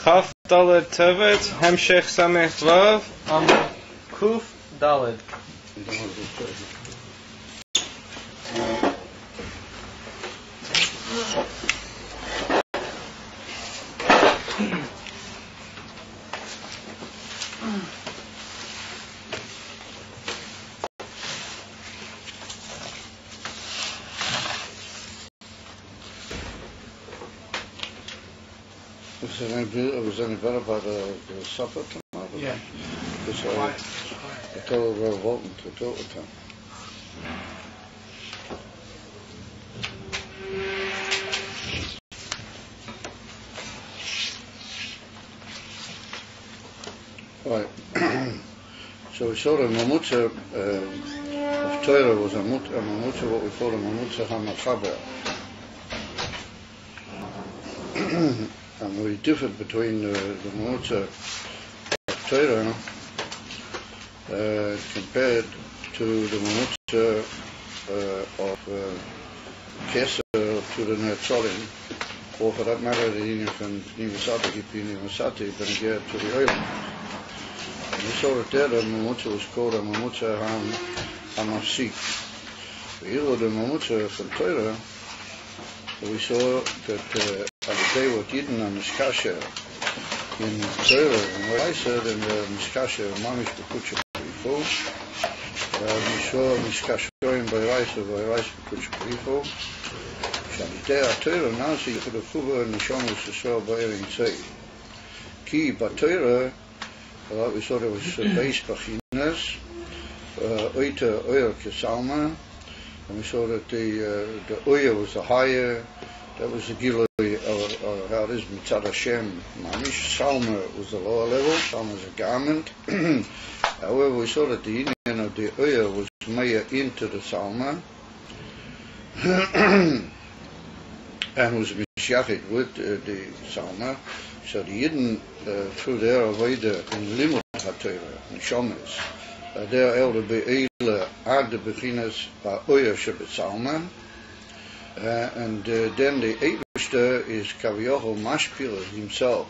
Chaf Daled Tevet, Hemshech Samech Vav, Kuf Daled. Was any better about the supper tonight? Yeah. Because I told Walton to do it with him. Right. So we saw the mamutza of Torah was a mamutza, what we call a mamutza hamachaber. And we differed between the mamutza of Torah compared to the mamutza of Keser to the Netzolim, or for that matter the Indian from Nivasati, Nivasati, Benegir to the Oilam. And we saw that there the mamutza was called a mamutza hamafsik. Here the mamutza from Torah, we saw that on the day what Yidden and Mishkasher in Torah, and what I said in the Mishkasher, Mamish Bekucha Brifo, we saw Mishkasher in Bayraisa Bekucha Brifo, Shanidea Torah, Nasi for the Kuba and Nishomus Yisrael Bayerin Tzei. Ki Batorah, we saw there was Beis Bachinas, Oita Oyer Kesalma, and we saw that the Oyer was the higher. That was the Gilui of how it is Mitzad Hashem Mamish. Salma was the lower level. Salma is a garment. However, we saw that the union of the Oyer was Maya into the Salma and was Mishachit with the Salma. So the Yidden through their Aveda in Limud HaTorah and Shomes, they are able to be Eila Ad the Bechinas Oyer Shabbat Salma. And then the Eibishter is Kaviochel Mashpil himself.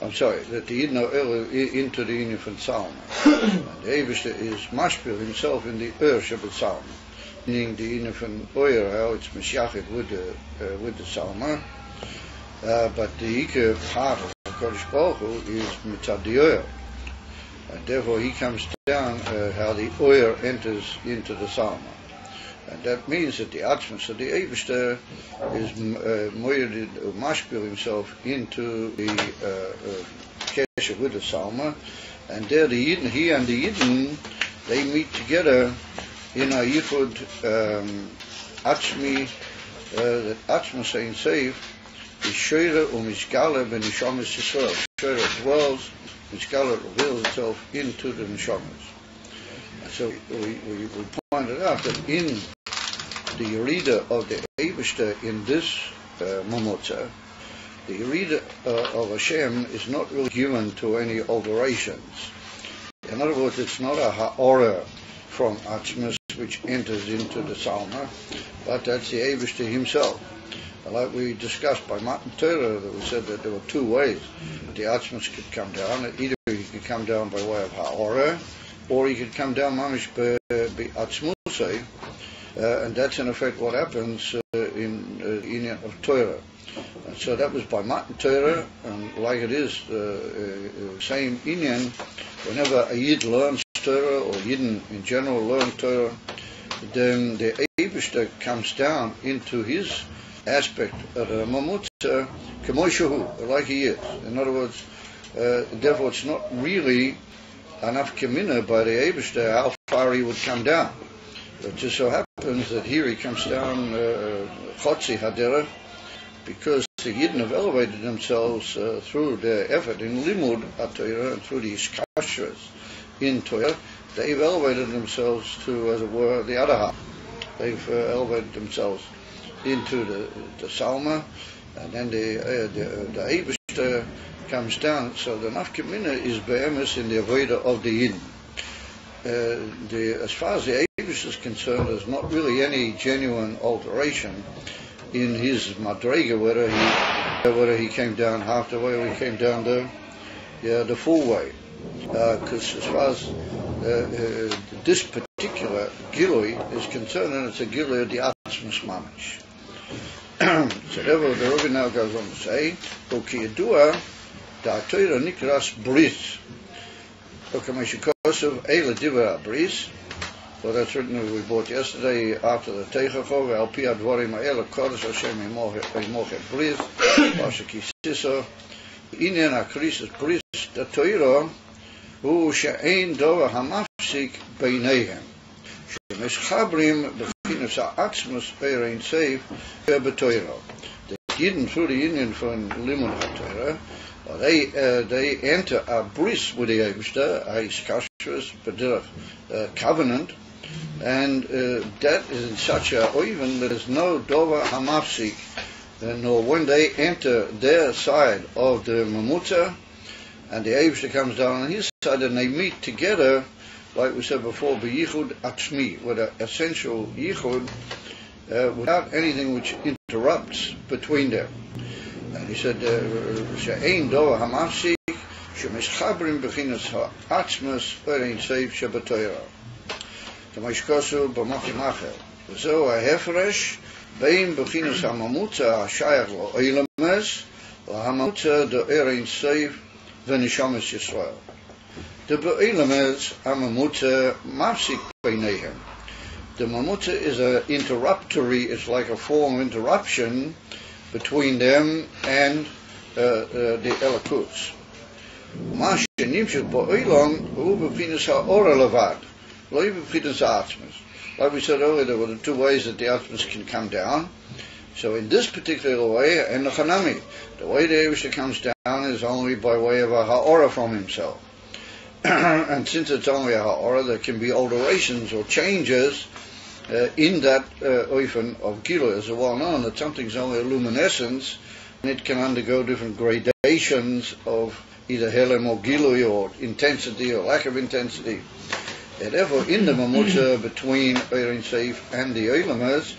I'm sorry, that the Yidden are into the union from Salma. And the Eibishter is Mashpil himself in the Shabbat Salma. Meaning the union from Oyer, how it's Meshachit with the Salma. But the Ike part of Kodesh Baruch Hu is Mitzad the Oyer. And therefore he comes down how the Oyer enters into the Salma. And that means that the Atzmus of the Eibishter is moyed mashpil himself into the Kesher with the Salma, and there the Yidden, he and the Yidden, they meet together in a Yifud Atzmi, that Atzmus Ein Seif is Shoyre Mishkala ben Nishamas Yisrael. Shoyre dwells, Mishkala reveals itself into the Nishamas. So we pointed out that in the Yerida of the Eibishter in this Mamutza, the Yerida of Hashem is not really given to any alterations. In other words, it's not a ha'ora from Atzmus which enters into the Salma, but that's the Eibishter himself. Like we discussed by Matan Torah, that we said that there were two ways that the Atzmus could come down. Either he could come down by way of ha'ora, or he could come down mamish be'atzmusay, and that's in effect what happens in the union of Torah. And so that was by Matan Torah, and like it is same union, whenever a Yid learns Torah, or Yidden in general learn Torah, then the Eibishter comes down into his aspect of the mamutza k'moishahu, like he is. In other words, therefore it's not really enough kamina by the Eibishter how far he would come down. It just so happens that here he comes down chotzi hadera, because the Yidden have elevated themselves through their effort in limud HaTorah and through the iskashras in Torah. They've elevated themselves to, as it were, the other half. They've elevated themselves into the Salma, and then the Eibishter comes down. So the nafkamina is be'emes in the avodah of the Yidden. As far as the Eibishter is concerned, there's not really any genuine alteration in his madrega, whether he came down half the way or he came down the full way. Because as far as this particular gilui is concerned, and it's a gilui of the Atzmus Mamish. So therefore the Rebbe now goes on to say, Oki Yedua, Da Torah Nikras Bris. Okameshikosov Eila Divera Bris. So that's written, we bought yesterday after the Teichachov, Al Pi Advarim Eila Kodesh Hashem Imochet Bris, Pasha Kisiso, Inyan Akrisis Bris, Da Torah, Hu She'ein Dova Hamafsik Beineihem. She'meschabrim Bechinas Ha'atzmus Erein Seif Betoira. The Yidden through the Indian from Limon HaTorah, they enter a bris with the Eibishter, a Skashras, Bederach covenant, and that is in such a oiven that there's no Dova Hamafsik, nor when they enter their side of the Mamutza, and the Eibishter comes down on his side, and they meet together, like we said before, B'yichud Atzmi, with an essential yichud, without anything which interrupts between them. And he said, She'ein Dova Hamafsik, She'meschabrim Bechinas Ha'atzmus Erein Seif Shebetoira. Tamashkosu B'machim Acher. V'zo ha'hefresh, Bein Bechinas Ha'mamutza Ha'shayach Lo Eilames, Ha'mamutza De Erein Seif V'nishamas Yisrael. The Be'elames Ha'mamutza Mafsik Beineihem. The Mamutza is an interruptory, it's like a form of interruption between them and the Elikus. Mashe Nimshuk Ba'elam Hu B'chinas Ha'ora Levad, Lo B'chinas Ha'atzmus. Like we said earlier, there were the two ways that the Atzmus can come down. So in this particular way, and the Chanami, the way the Eibishter comes down is only by way of a Ha'ora from himself. And since it's only a Ha'ora, there can be alterations or changes in that oifen of Gilui. As well known that something's only a luminescence, and it can undergo different gradations of either Helem or Gilui, or intensity or lack of intensity. And therefore, in the Mamutza between Erein Seif and the Eilames,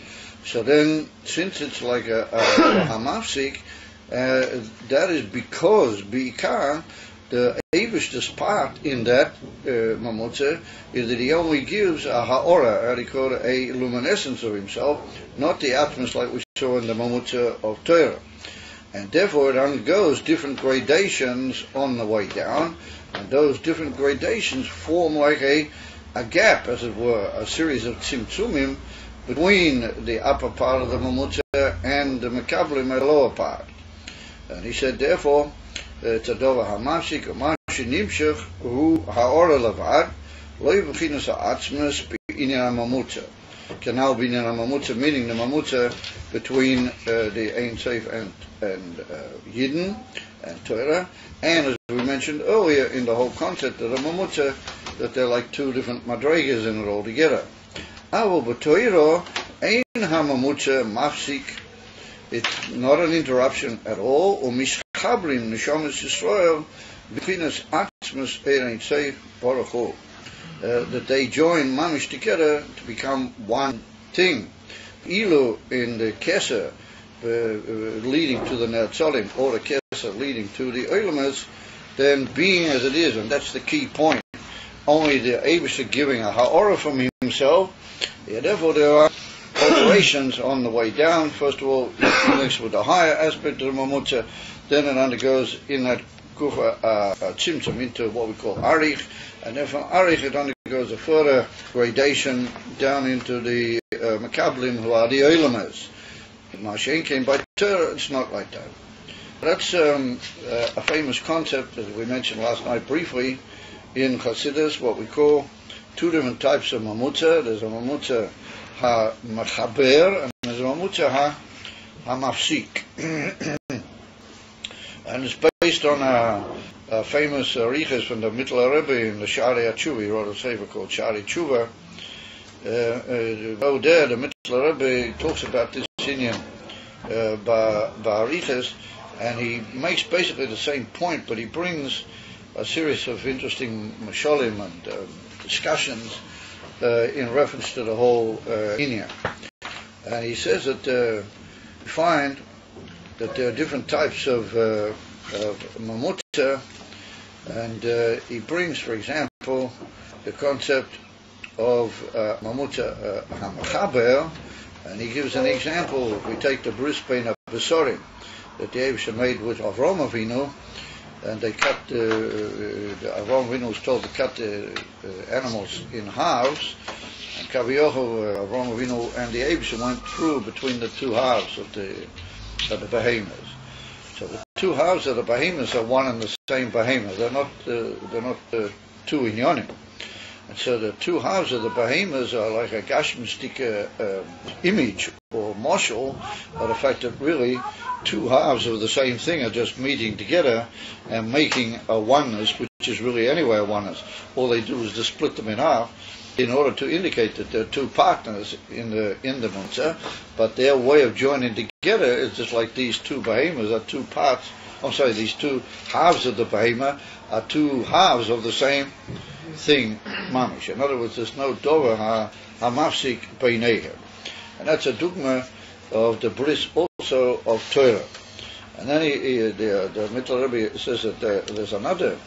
so then, since it's like a Hamafsik, that is because, B'ikar, the Eibishter's part in that Mamutza is that he only gives a Ha'ora, a luminescence of himself, not the Atmos like we saw in the Mamutza of Torah. And therefore it undergoes different gradations on the way down, and those different gradations form like a gap, as it were, a series of tzimtzumim between the upper part of the Mamutza and the Mekablim at the lower part. And he said, therefore, it's a Dova Hamafsik, a Mashe Nimshach, Hu Ha'ora Levad, Lo B'chinas Ha'atzmus B'inyan Mamutza. Can now be in a Mamutza, meaning the Mamutza between the Ein Seif and Yidden and Torah, and as we mentioned earlier in the whole concept of the Mamutza, that they're like two different madregas in it altogether. Avo b'Torah ein ha'Mamutza mafsik. It's not an interruption at all. U'mishchabrim neshamas Yisrael b'chinas atzmus erein seif baruch hu. That they join mamish together to become one thing. Ilu in the Keser leading to the Netzalim, or the Keser leading to the Eilames, then being as it is, and that's the key point, only the Eibishter giving a Ha'ora from himself, therefore there are alterations on the way down. First of all, it connects with the higher aspect of the Mamutza, then it undergoes in that Kufa Tzimtzum into what we call Arich, and then from Arich it undergoes a further gradation down into the Mekablim, who are the Eilames. Mashen came by Torah, it's not like that. That's a famous concept, as we mentioned last night briefly, in Chassidus, what we call two different types of Mamutza. There's a Mamutza ha-Mechaber, and there's a Mamutza ha-Mafsik. And it's based on a famous Riches from the Mittler Rebbe in the Shari HaTshuva. He wrote a sefer called Shari Tshuva. There, the Mittler Rebbe talks about this Inyan Ba'ariches, and he makes basically the same point, but he brings a series of interesting mashalim and discussions in reference to the whole Inyan. And he says that find that there are different types of mamutza, and he brings, for example, the concept of mamutza hamachaber, and he gives an example. We take the bris bein habesorim that the Eibusha made with Avraham Avinu, and they cut Avraham Avinu was told to cut the animals in halves, and Kaviocho, Avraham Avinu and the Eibusha went through between the two halves of the behemoths. So the two halves of the behemoths are one and the same behemoth. They're not two inyonim. And so the two halves of the behemoths are like a gashmistic image or marshal of the fact that really two halves of the same thing are just meeting together and making a oneness, which is really anyway a oneness. All they do is to split them in half in order to indicate that they're two partners in the Munza, but their way of joining together is just like these two behemoths are two parts. These two halves of the behemoth are two halves of the same thing, mamish. In other words, there's no dover hamafsik beinehem, and that's a dogma of the bris also of Torah. And then the Mittel Rebbe says that there's another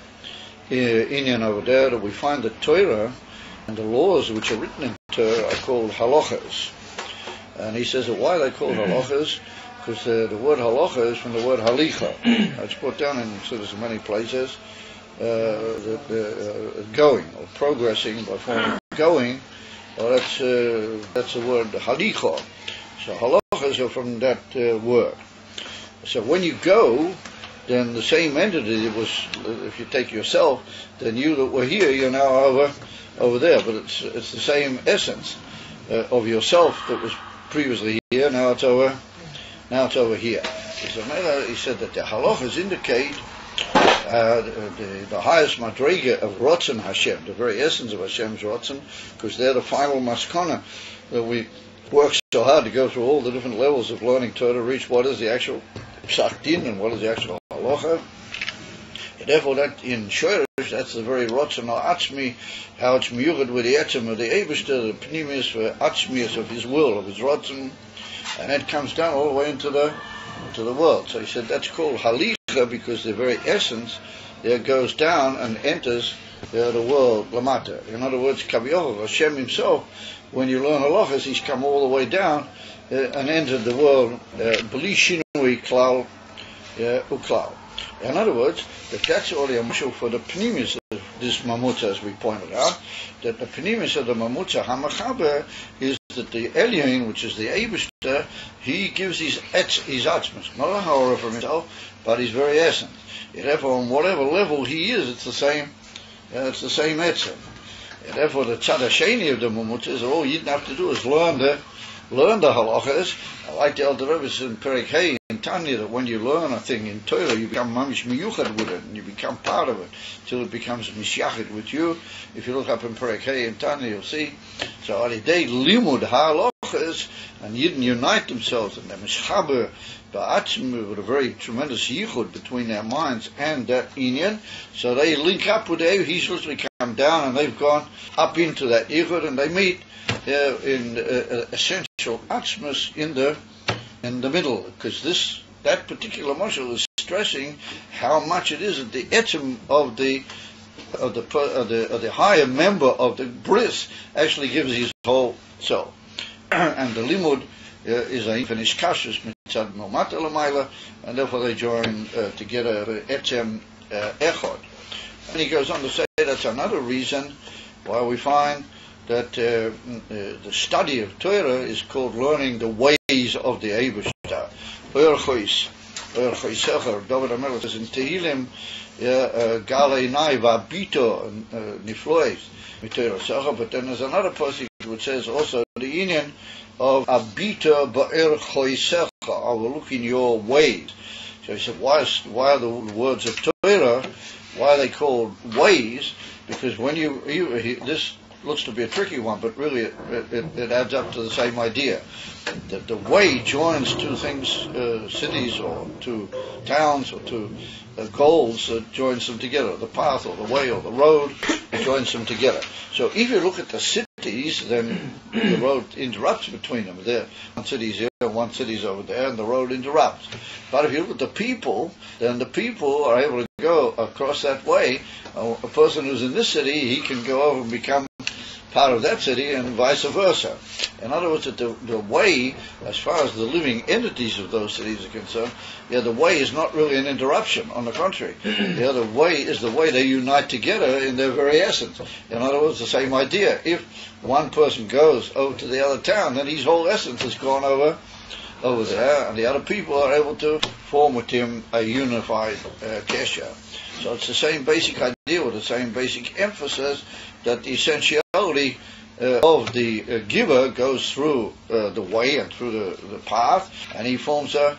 inyan over there that we find that Torah and the laws which are written in Torah are called halachas. And he says that why they're called halachas? Because the word halacha is from the word halicha. It's put down in sort of many places. Going or progressing by form of going, that's the word halicha. So halachas are from that word. So when you go, then the same entity was, if you take yourself, then you that were here, you're now over there. But it's the same essence of yourself that was previously here. Now it's over here. He said that the halachas indicate the highest madrega of Rotzen Hashem, the very essence of Hashem's Rotzen, because they're the final maskana that we work so hard to go through all the different levels of learning Torah to reach what is the actual psak din and what is the actual halacha. And therefore, that in Shoresh, that's the very Rotzen or Atzmi, how it's miyuchad with the etzem of the Eibishter, the pnimius for Atzmius of his will, of his Rotzen, and that comes down all the way into the world. So he said that's called halicha because the very essence there goes down and enters the world lamata. In other words, Kavioch, Hashem himself, when you learn halachas, he's come all the way down and entered the world b'li shinui klal uklal. In other words, that's only a mashal for the pnimius of this mamutza, as we pointed out, that the pnimius of the mamutza hamachaber is that the Elyon, which is the Eibishter, he gives his atzmas, not a horror from himself, but his very essence. Therefore, on whatever level he is, it's the same etzem. Therefore, the tzad hasheni of the mamutza is all you have to do is learn the halachas. Like the Elder Rebbe says in Perek Hey in Tanya, that when you learn a thing in Torah, you become mamish miyuchad with it, and you become part of it, till it becomes mishyachid with you. If you look up in Perek Hey in Tanya, you'll see. So alidei limud halachas, and Yidden unite themselves, and they're mischaber ba'atzim with a very tremendous yichud between their minds and that inyan. So they link up with the he's literally come down, and they've gone up into that yichud, and they meet in essential atzmas in the middle, because that particular mashal is stressing how much it is that the etzem of the higher member of the bris actually gives his whole soul. And the limud is a finished kashrus mitzad nomata l'mayla, and therefore they join together etzem echod. And he goes on to say that's another reason why we find that the study of Torah is called learning the ways of the Eibishter. David HaMelech says in Tehillim, Galei Nai V'Abito Nifloes M'Torah Secha. But then there's another passage which says also the inyan of Abito Ba'er Choisecha, I will look in your ways. So he said, why are the words of Torah, why are they called ways? Because when this looks to be a tricky one, but really it adds up to the same idea. That the way joins two things, cities or two towns or two goals, joins them together. The path or the way or the road joins them together. So if you look at the city cities, then the road interrupts between them. There, one city's here, one city's over there, and the road interrupts. But if you look at the people, then the people are able to go across that way. A person who's in this city, he can go over and become part of that city, and vice versa. In other words, that the way, as far as the living entities of those cities are concerned, the way is not really an interruption. On the contrary, the way is the way they unite together in their very essence. In other words, the same idea. If one person goes over to the other town, then his whole essence has gone over there, and the other people are able to form with him a unified kesher. So it's the same basic idea, with the same basic emphasis, that the essentiality of the giver goes through the way and through the path, and he forms a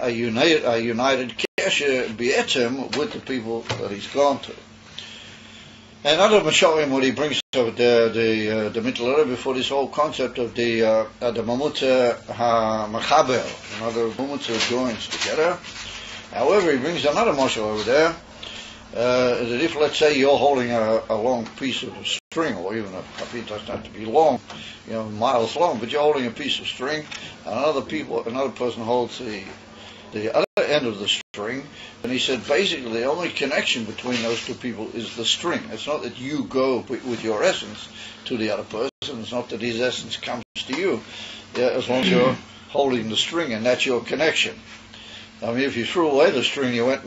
united kesher b'etzem with the people that he's gone to. And other Mashalim, what he brings over there, the Mittel Rebbe, for this whole concept of the mamutza ha-machaber, another mamutza joins together. However, he brings another mashal over there, that if, let's say, you're holding a long piece of string, or even a piece doesn't have to be long, miles long, but you're holding a piece of string, and another person holds the other end of the string, and he said basically the only connection between those two people is the string. It's not that you go with your essence to the other person, it's not that his essence comes to you, as long as you're holding the string, and that's your connection. I mean, if you threw away the string, you went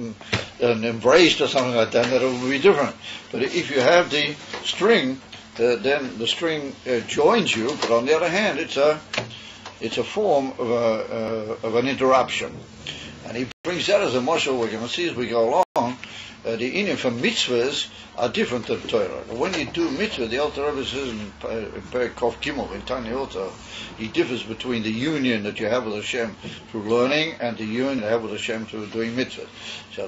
and embraced or something like that, that would be different. But if you have the string, then the string joins you. But on the other hand, it's a form of an interruption. And he brings that as a mashal. We're going to see as we go along. The inyan for mitzvahs are different than Torah. When you do mitzvah, the Alter Rebbe says in Perek Kov Gimel in Tanya also, he differs between the union that you have with Hashem through learning and the union you have with Hashem through doing mitzvah. So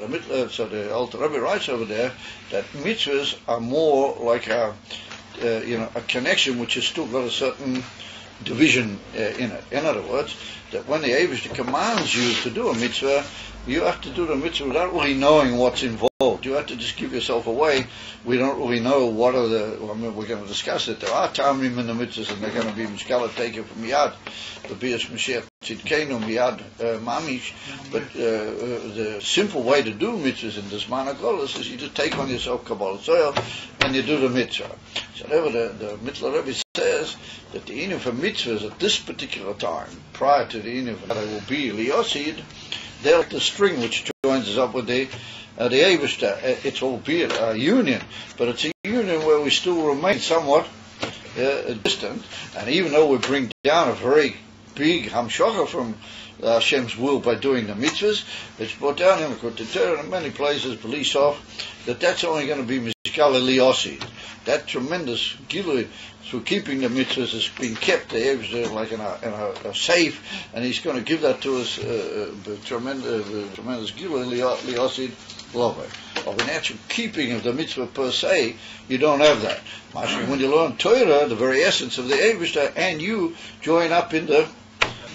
the Alter Rebbe writes over there that mitzvahs are more like a connection which has still got a certain division in it. In other words, that when the Eibishter commands you to do a mitzvah, you have to do the mitzvah without really knowing what's involved. You have to just give yourself away. We don't really know what are we're going to discuss it. There are tamim in the mitzvahs, and they're going to be mishkala taken from yad, the bias Mashiach tzidkenu miyad mamish. But the simple way to do mitzvahs in this manner is you just take on yourself kabbalah soil and you do the mitzvah. So the Mittel Rebbe says that the inyan for mitzvahs at this particular time, prior to the inyan that will be liyosid, they're like the string which joins us up with the Eibishter. It's albeit a union, but it's a union where we still remain somewhat distant. And even though we bring down a very big hamshacha from Hashem's will by doing the mitzvahs, it's brought down in the Torah in many places, Belisov, that's only going to be mishkala liyosid. That tremendous gilui through keeping the mitzvahs has been kept there, like in a safe, and he's going to give that to us, the tremendous gilui liyosid lover. Of an actual keeping of the mitzvah per se, you don't have that. When you learn Torah, the very essence of the Eibishter, and you join up in the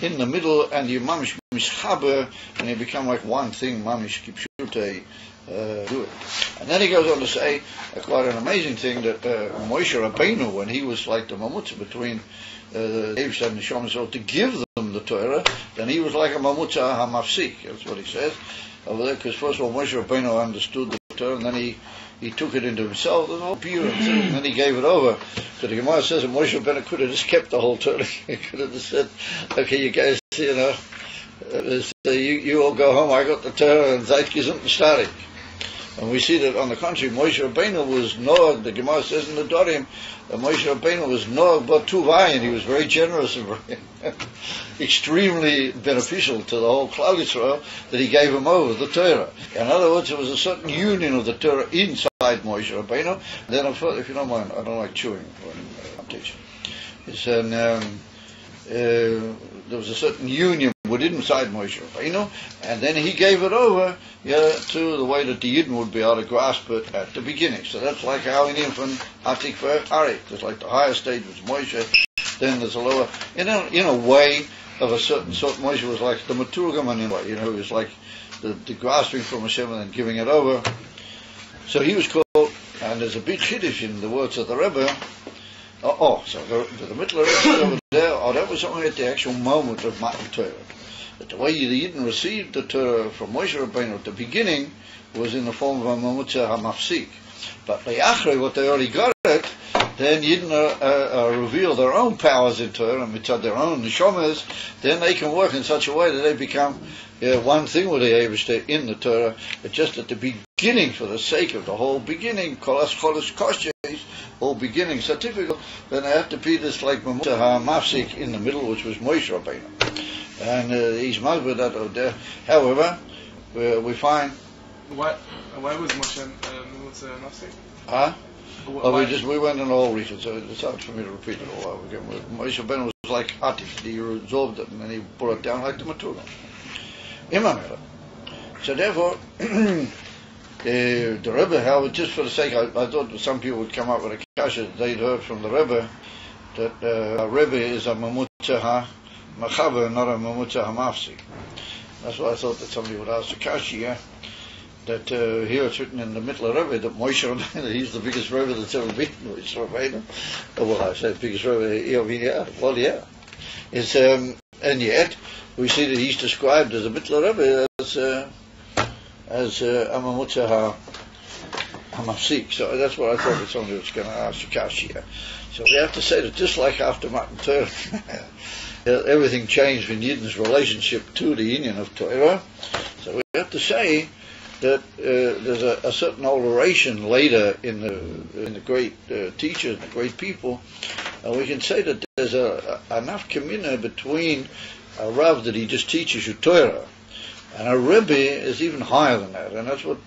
middle, and you mamish mischaber, and you become like one thing, mamish kipshutei, do it. And then he goes on to say quite an amazing thing, that Moshe Rabbeinu, when he was like the mamutza between the Eibishter and the Shomer, to give them the Torah, then he was like a mamutza hamafsik. That's what he says over there, because first of all Moshe Rabbeinu understood the Torah, and then he took it into himself, and all pure, and then he gave it over. So the Gemara says that Moshe Rabbeinu could have just kept the whole Torah. He could have just said, okay, you guys, so you all go home, I got the Torah, and Zeit gesund and starik. And we see that on the contrary, Moshe Rabbeinu was noag, the Gemara says in the Dorim, that Moshe Rabbeinu was noag but tuvayin. He was very generous and very extremely beneficial to the whole Klal Yisrael, that he gave him over the Torah. In other words, there was a certain union of the Torah inside Moshe Rabbeinu. And then, if you don't mind, I don't like chewing when I'm teaching. There was a certain union within inside Moshe Rabbeinu, and then he gave it over to the way that the Yidden would be able to grasp it at the beginning. So that's like how in infant Atik for Arik. There's like the higher stage was Moshe, then there's a lower, in a way of a certain sort. Moshe was like the Maturgaman in a way, he was like the grasping from Hashem and then giving it over. So he was called, and there's a big chiddush in the words of the Rebbe, So the middle of it over there, that was only at the actual moment of Matan Torah. But the way the Yidden received the Torah from Moshe Rabbeinu at the beginning was in the form of a Mamutza HaMafsik. But Le'achre, what they already got it, then Yidden reveal their own powers in Torah, and mitzad their own neshamas, then they can work in such a way that they become one thing with the Eibishter in the Torah, but just at the beginning, for the sake of the whole beginning, kolas cholos koshes, whole beginning certificate, then they have to be this like Mamutza HaMafsik in the middle, which was Moshe Rabbeinu. And he's mad with that out there. However, we find... Why was Moshe Mamutza HaMafsik? Huh? We went in all reasons, so it's hard for me to repeat it all over again. Moshe Rabbeinu was like Atif, he resolved it and then he brought it down like the Maturah. Imamela. So therefore, the Rebbe, how just for the sake, I thought some people would come up with a kasha they'd heard from the Rebbe that a Rebbe is a Mamutza HaMachaber, not a Mamutza HaMafsik. That's why I thought that somebody would ask the kasha, that here it's written in the middle of Rebbe that Moshe Rabbeinu, he's the biggest Rebbe that's ever been. Moshe Rabbeinu. Well, I said biggest Rebbe, yeah. Well, yeah. It's, and yet, we see that he's described as a middle of Rebbe as a Mamutza HaMafsik. So that's what I thought that somebody was going to ask the kasha. So we have to say that just like after Matan Torah, everything changed in Yidden's relationship to the union of Torah. So we have to say that there's a certain alteration later in the great teachers, the great people, and we can say that there's enough communion between a Rav that he just teaches you Torah, and a Rebbe is even higher than that, and that's what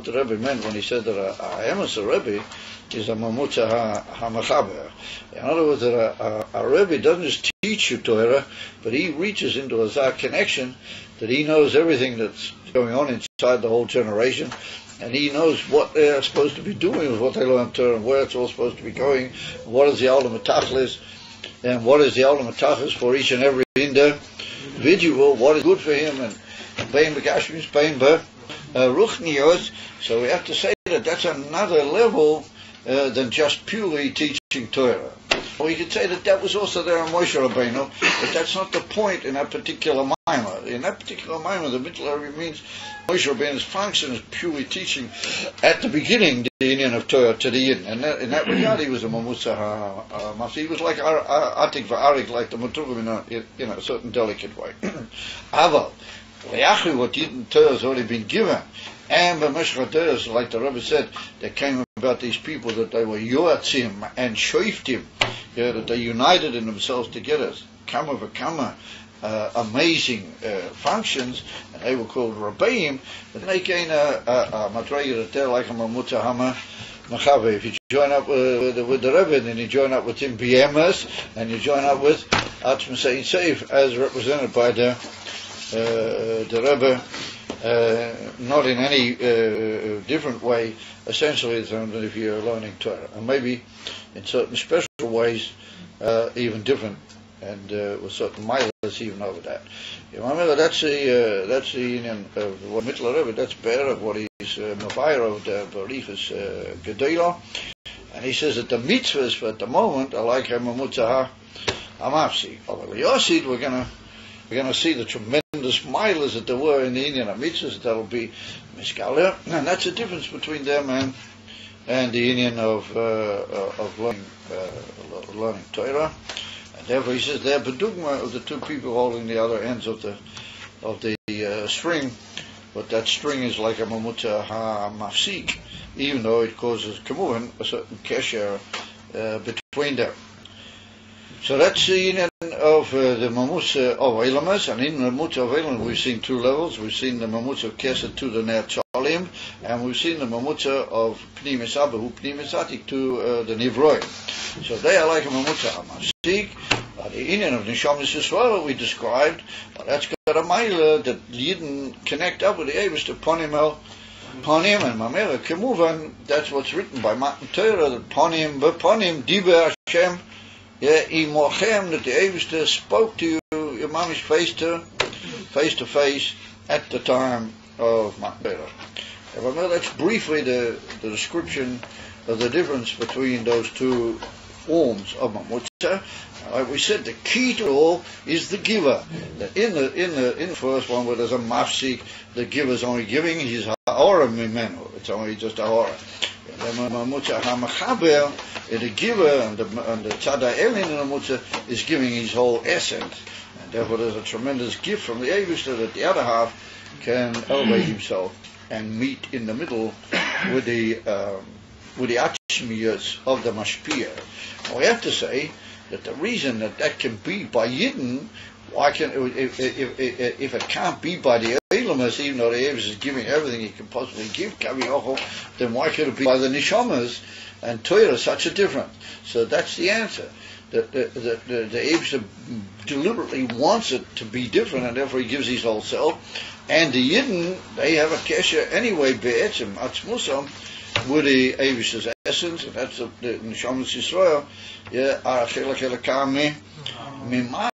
the Rebbe meant when he said that a emes Rebbe is a Mamutza HaMachaber. In other words, that a Rebbe doesn't just teach you Torah, but he reaches into a Zah connection that he knows everything that's going on inside the whole generation, and he knows what they're supposed to be doing with what they learn Torah, and where it's all supposed to be going, what is the ultimate tachlis, and what is the ultimate tachlis for each and every individual, what is good for him, and bein b'gashmis, bein b'ruchnios. So we have to say that that's another level than just purely teaching Torah. We could say that was also there in Moshe Rabbeinu, but that's not the point in that particular mimer. In that particular mimer, the middle area means Moshe Rabbeinu's function is purely teaching at the beginning the union of Torah to the Yidden. And in that regard, he was a Mamutza HaMafsik. He was like Atik v'Arik, like the Maturah in a certain delicate way. Aval, Le'achri, what Yidden Torah has already been given. And b'meshcha Torah, like the Rebbe said, there came about these people that they were yoatzim and shoiftim, that they united in themselves together, kama v'kama, amazing functions, and they were called Rabbeim, but they came a madrega that they're like a Mamutza HaMachaber. If you join up with the Rebbe, then you join up with him b'emes, and you join up with Atzma Sein Seif, as represented by the Rebbe, not in any different way, essentially, than if you're learning Torah, and maybe in certain special ways, even different, and with certain miles even over that. You remember that's the union of what Mittler Rebbe, that's better of what he's mafire of the Barichas Gedolah, and he says that the mitzvahs for at the moment are like Mamutza HaMafsik. Over the Yosid, we're gonna see the tremendous miles that there were in the union of mitzvahs. That'll be Mishkaler, and that's the difference between them and the union of learning Torah. And therefore, he says they're bedugma of the two people holding the other ends of the string, but that string is like a Mamutza HaMafsik, even though it causes kamuhan a certain kesher between them. So that's the union of the Mamutza of Elamas, and in the Mamutza of Elamas we've seen two levels. We've seen the Mamutza of Kesed to the Ner Chalim, and we've seen the Mamutza of Pnimis Abahu, Pnimis Atik to the Nivroim. So they are like a Mamutza HaMafsik. The union of Neshamas Yisrael we described, that's got a Maila that didn't connect up with the Eibishter Ponim and Mamela Kemuvan. That's what's written by Matan Torah, that Ponim B'Ponim Diber Hashem. Yeah, Imochem, that the Eibishter spoke to you, your mamish face to face at the time of Matan Torah. That's briefly the description of the difference between those two forms of mamutza. Like we said, the key to all is the giver. In the first one, where there's a mafsik, the giver's only giving his ha'ora mimenu. It's only just ha'ora. And then mamutza ha'machaber, the giver and the tzada elin in the mamutza is giving his whole essence. And therefore, there's a tremendous gift from the Eibishter that the other half can elevate himself and meet in the middle with the Atmiyas of the Mashpia. We have to say that the reason that can be by Yidden, if it can't be by the Elamas, even though the Eivus is giving everything he can possibly give, then why could it be by the Nishamas and Torah such a difference? So that's the answer. That the Eivus deliberately wants it to be different, and therefore he gives his whole self. And the Yidden, they have a kesher anyway, be'etzim, atzmusam, with the Eivus's essence, and that's the Neshamas Yisrael,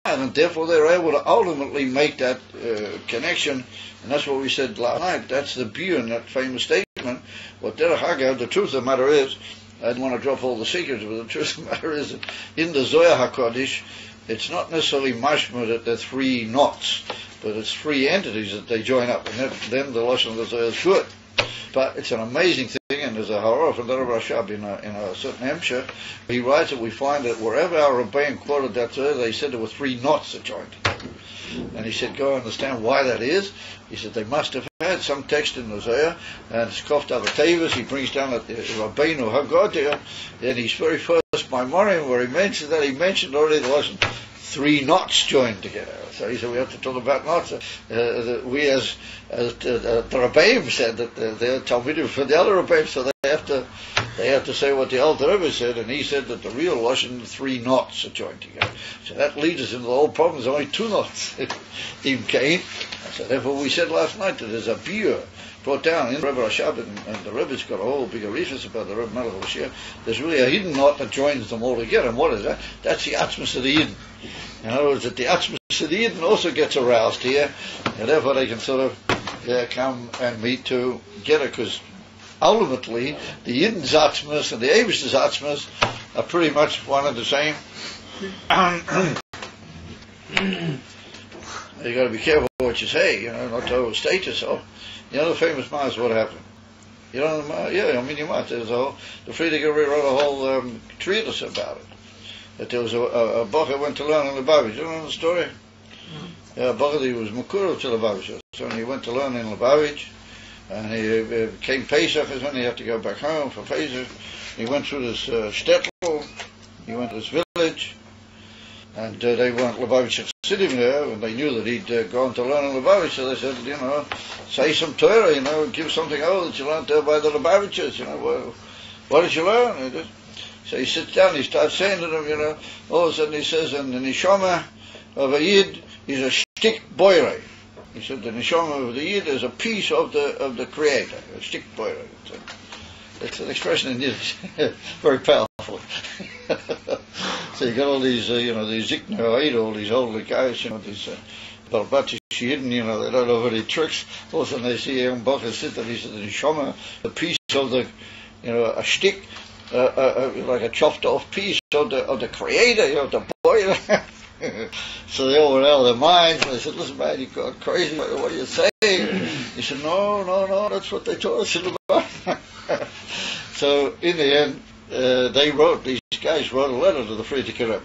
and therefore they're able to ultimately make that connection, and that's what we said last night. That's the view in that famous statement. What Derech Hagav, the truth of the matter is, I don't want to drop all the secrets, but the truth of the matter is that in the Zohar HaKodesh, it's not necessarily mashma that there are three knots, but it's three entities that they join up, and then the Lashon of the Zohar is good. But it's an amazing thing, and there's a Haror from the Rav Rashab in a certain Hemshah. He writes that we find that wherever our Rebbeim quoted that Zohar, they said there were three knots that joined together. And he said, go understand why that is. He said they must have had some text in the Zohar, and it's Kof Davar Tevet. He brings down that the Rabbeinu Haggadah, in his very first Maimorim, where he mentioned that, he mentioned already there wasn't three knots joined together. So he said we have to talk about knots. We as the Rebbeim said that they're Talmidim for the other Rebbeim, so they have to say what the Alter Rebbe said, and he said that the real Lashon, three knots are joined together. So that leads us into the whole problem. There's only two knots in Cain. So therefore we said last night that there's a beer brought down in Rebbe Rashab, and the Rebbe's got a whole big arifus about the Rebbe Melech Hoshea. There's really a hidden knot that joins them all together. And what is that? That's the Atzmus of the Yidden. In other words, that the Atzmus of the Yidden also gets aroused here, and therefore they can sort of come and meet together, because ultimately the Yidden's Atzmus and the Eivish's Atzmus are pretty much one and the same. You got to be careful what you say, not to overstate yourself. The famous Mars, what happened? You might. There's the Friedrich wrote a whole treatise about it. That there was a Bacher went to learn in Lubavitch. You know the story? A Bacher, he was Makuro to Lubavitch. So he went to learn in Lubavitch, and he came Pesach, and he had to go back home for Pesach. He went through this shtetl, he went to this village, and they weren't Lubavitch sitting there, and they knew that he'd gone to learn in Lubavitch, so they said, say some Torah, give something that you learned there by the Lubavitchers, what did you learn? So he sits down, he starts saying to them, all of a sudden he says, and the Neshama of a Yid is a shtik boire. He said, the Neshama of the Yid is a piece of the Creator, a shtik boire. It's an expression in Yiddish, very powerful. So you got all these, these Zikner, all these older guys, these Balbati Yidden, they don't know any tricks. All of a sudden they see a young Bacher sit there, he said, the Neshama, a piece of the, a shtik, like a chopped off piece of the Creator, the boy. So they all went out of their minds, and they said, listen man, you got crazy, what are you saying? He said, no, that's what they taught us in the Bible. So in the end, these guys wrote a letter to the Friedrich Rebbe,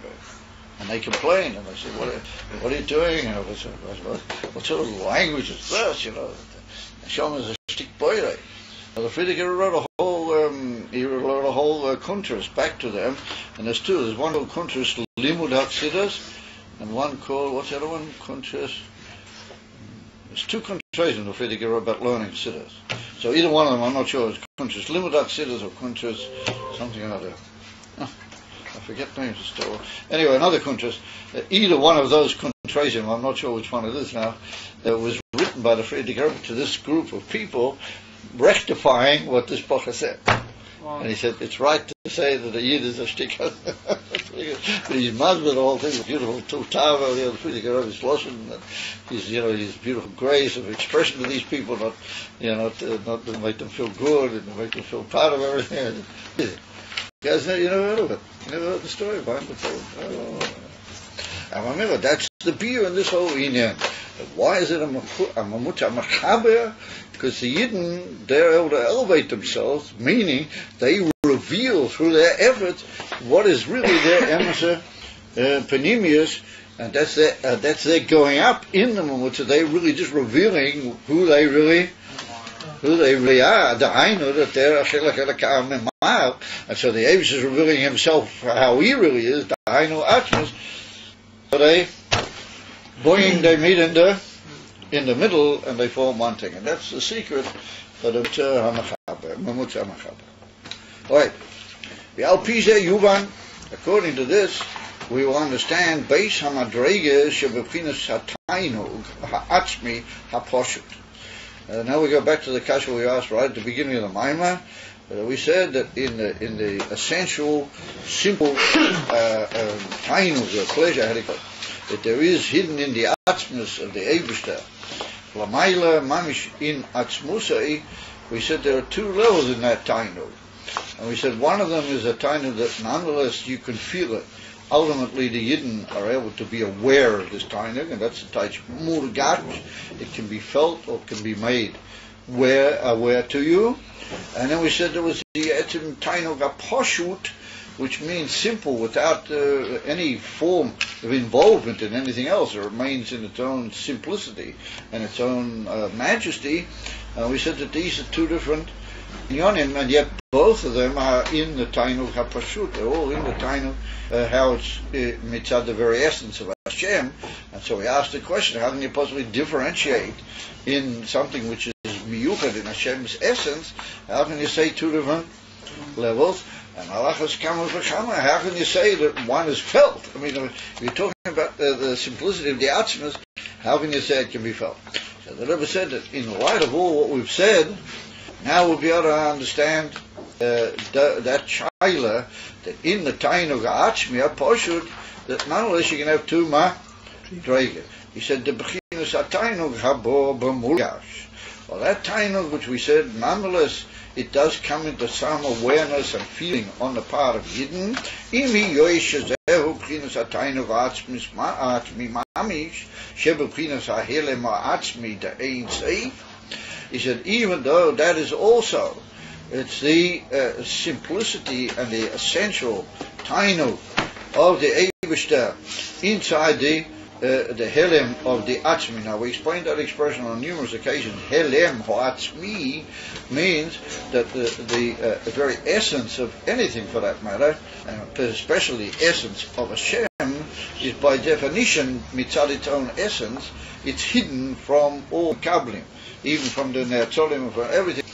and they complained, and they said, what are you doing? What sort of language is this? Neshama is a shtik boire. The Friedrich wrote a whole kuntras back to them, and there's two. There's one called kuntras Limud HaChassidus, and one called, what's the other one? Kuntras. There's two kuntras in the Friedrich wrote about learning Chassidus. So either one of them, I'm not sure, is kuntras Limud HaChassidus or kuntras something or other. I forget names still. Anyway, another kuntras. Either one of those kuntras, I'm not sure which one it is now, was written by the Friedrich Rebbe to this group of people, rectifying what this Bacher said. Wow. And he said, it's right to say that a Yid is a shtik. But he's mad with the whole thing, beautiful Tava, the Friedrich Rebbe's Lashon, his beautiful grace of expression to these people, not to make them feel good and to make them feel proud of everything. You guys you never heard of it. You never heard the story about it before. Oh. And remember, that's the beer in this whole Inyan. Why is it a Mamutza Machaber? Because the Yidden, they're able to elevate themselves, meaning they reveal through their efforts what is really their emisar panemius, and that's their going up in the Mamutza. They're really just revealing who they really are. The Hainu that they're and so the Avis is revealing himself how he really is. The Hainu Atmas. So they meet in the middle and they form one thing, and that's the secret for the Mamutza Machaber. All right. According to this, we will understand Beis Hamadrege Shebefinas Hatainug Ha'atzmi Haposhut. Now we go back to the kasha we asked right at the beginning of the Maimah. We said that in the essential, simple tainug, pleasure, that there is hidden in the atzmus of the Eibishter. Lamaila mamish in atzmusai. We said there are two levels in that tainug, and we said one of them is a tainug that nonetheless you can feel it. Ultimately, the Yidden are able to be aware of this tainug, and that's the taich murgash. It can be felt or can be made aware to you. And then we said there was the etzim tainug aposhut, which means simple, without any form of involvement in anything else. It remains in its own simplicity and its own majesty. We said that these are two different yonim, and yet both of them are in the tainug hapashut. They're all in the tainug, how it's mitzad the very essence of Hashem. And so we asked the question: how can you possibly differentiate in something which is miyuchad in Hashem's essence? How can you say two different levels? And halachas kama v'chama. How can you say that one is felt? I mean, if you're talking about the simplicity of the atzmas, how can you say it can be felt? So the Rebbe said that in light of all what we've said, now we'll be able to understand that shaila, that in the tainug ha'atzmi poshut, that nonetheless you can have two madrega. He said the bechinas ha'tainug habo b'murgash. Well, that tainug which we said, nonetheless, it does come into some awareness and feeling on the part of Yidden. Imi yoishazehu b'chinas ha'tainug ha'atzmi mamish sheb'chinas ha'helem ha'atzmi da'ein seif. He said, even though that is also, it's the simplicity and the essential tainug of the Eibishter inside the helem of the atzmi. Now we explained that expression on numerous occasions. Helem ha'atzmi means that the very essence of anything, for that matter, and especially the essence of Hashem, is by definition mitzad its own essence. It's hidden from all kablim, even from the netzolim, from everything.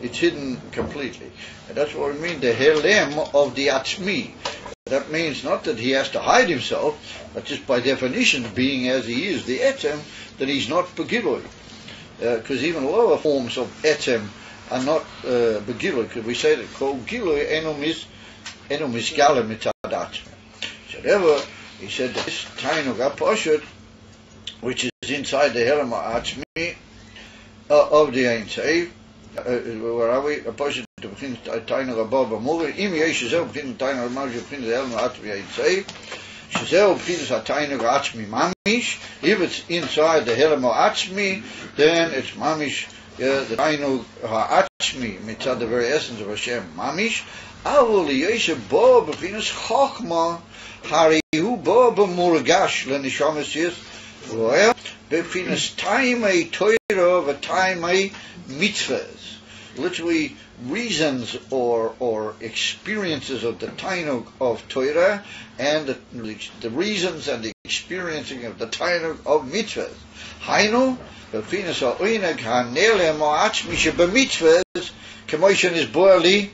It's hidden completely, and that's what we mean. The helem of the atzmi. That means not that he has to hide himself, but just by definition, being as he is, the etzem, that he's not begilui. Because even lower forms of etzem are not begilui. Because we say that called gilui eno misgala mitzad atzmi. So therefore, he said that this tainug ha'poshut, which is inside the helem ha'atzmi of the Ein Seif, where are we? Poshut to begin tainug ha'bo b'murgash. Im yesh zeh begin tainug ha'mamish begin the helem ha'atzmi Ein Seif. Shezeh begin ha'tainug ha'atzmi mamish. If it's inside the helem ha'atzmi, then it's mamish, the tainug ha'atzmi mitzad the very essence of Hashem mamish. Avol yesh bo begin chokhma harihu bo b'murgash lenishamas yis roel befinas taimei toira v'taimei mitzvahs. Literally reasons or experiences of the tainug of Torah and the reasons and the experiencing of the tainug of mitzvahs. Hainu befinas ha'oineg ha'nelem ha'atzmi shebemitzvahs k'moishen is boali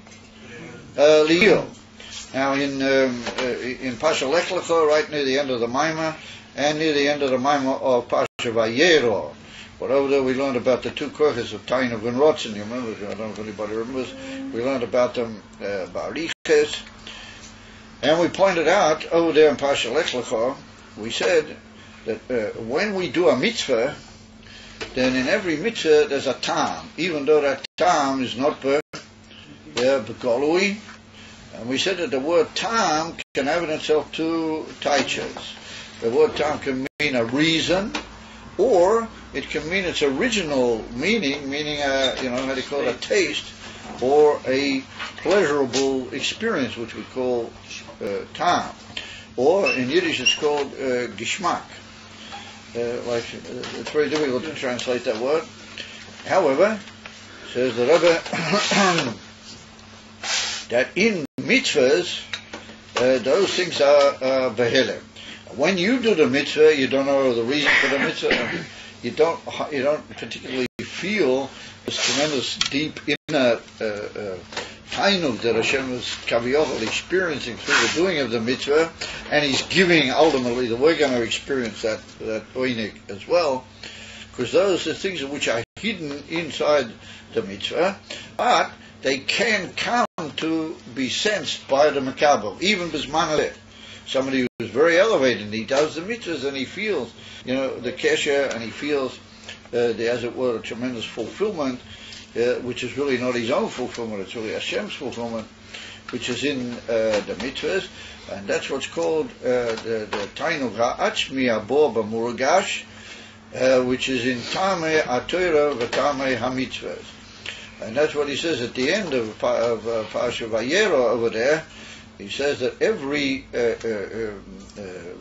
liyom. Now in Pasha Lech Lecha, right near the end of the Maimah, and near the end of the Maimah of Pasha Vayero, but over there we learned about the two kochas of tainug and rotzen. You remember? I don't know if anybody remembers. We learned about them bariches, and we pointed out over there in Pasha Lech Lecha, we said that when we do a mitzvah, then in every mitzvah there's a tam, even though that tam is not begolui, And we said that the word tam can have in itself two taichas. The word tam can mean a reason, or it can mean its original meaning how they call it, a taste, or a pleasurable experience, which we call tam. Or in Yiddish it's called geschmack. It's very difficult to translate that word. However, says the Rebbe, that in mitzvahs, those things are behelem. When you do the mitzvah, you don't know the reason for the mitzvah. You don't particularly feel this tremendous deep inner tainug that Hashem is kaviyachol experiencing through the doing of the mitzvah, and He's giving ultimately that we're going to experience that oinig as well, because those are things which are hidden inside the mitzvah, but they can come to be sensed by the makabel, even bisman hazeh. Somebody who is very elevated, and he does the mitzvahs, and he feels, the kesher, and he feels, as it were, a tremendous fulfillment, which is really not his own fulfillment, it's really Hashem's fulfillment, which is in the mitzvahs, and that's what's called the tainug ha'atzmi habo b'murgash, which is in tamei ha'torah v'tamei ha'mitzvahs. And that's what he says at the end of Parashat Vayera over there. He says that every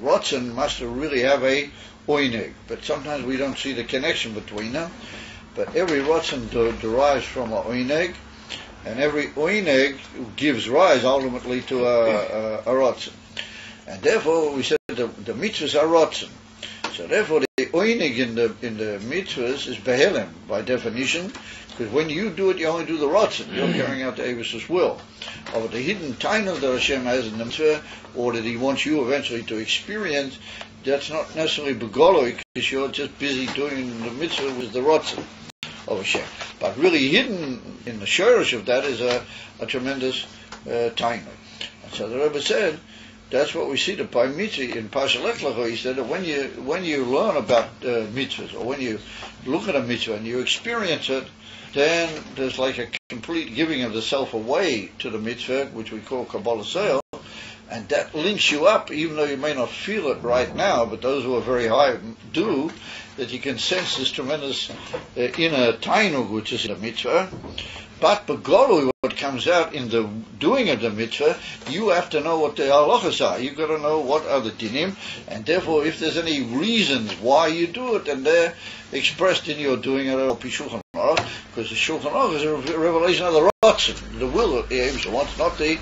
rotzen must really have a oineg, but sometimes we don't see the connection between them. But every rotzen derives from a oineg, and every oineg gives rise ultimately to a rotzen. And therefore we said the mitzvahs are rotzen. So therefore the oineg in the mitzvahs is behelem by definition, because when you do it, you only do the rotzen. You're carrying out the Eivus' will. Or the hidden tainug that Hashem has in the mitzvah, or that He wants you eventually to experience, that's not necessarily begoloi, because you're just busy doing the mitzvah with the rotzen of Hashem. But really hidden in the shorish of that is a tremendous tainug. And so the Rebbe said, that's what we see the by mitzvah in Parsha Lech Lecha. He said that when you learn about mitzvahs, or when you look at a mitzvah and you experience it, then there's like a complete giving of the self away to the mitzvah, which we call Kabbalah Seil, and that links you up, even though you may not feel it right now, but those who are very high do, that you can sense this tremendous inner tainug, which is in the mitzvah. But begolui, what comes out in the doing of the mitzvah, you have to know what the halachas are. You've got to know what are the dinim, and therefore if there's any reasons why you do it, and they're expressed in your doing it al pi Shulchan Aruch, because the Shulchan Aruch is a revelation of the rotzen, the will of the Eivus wants, not the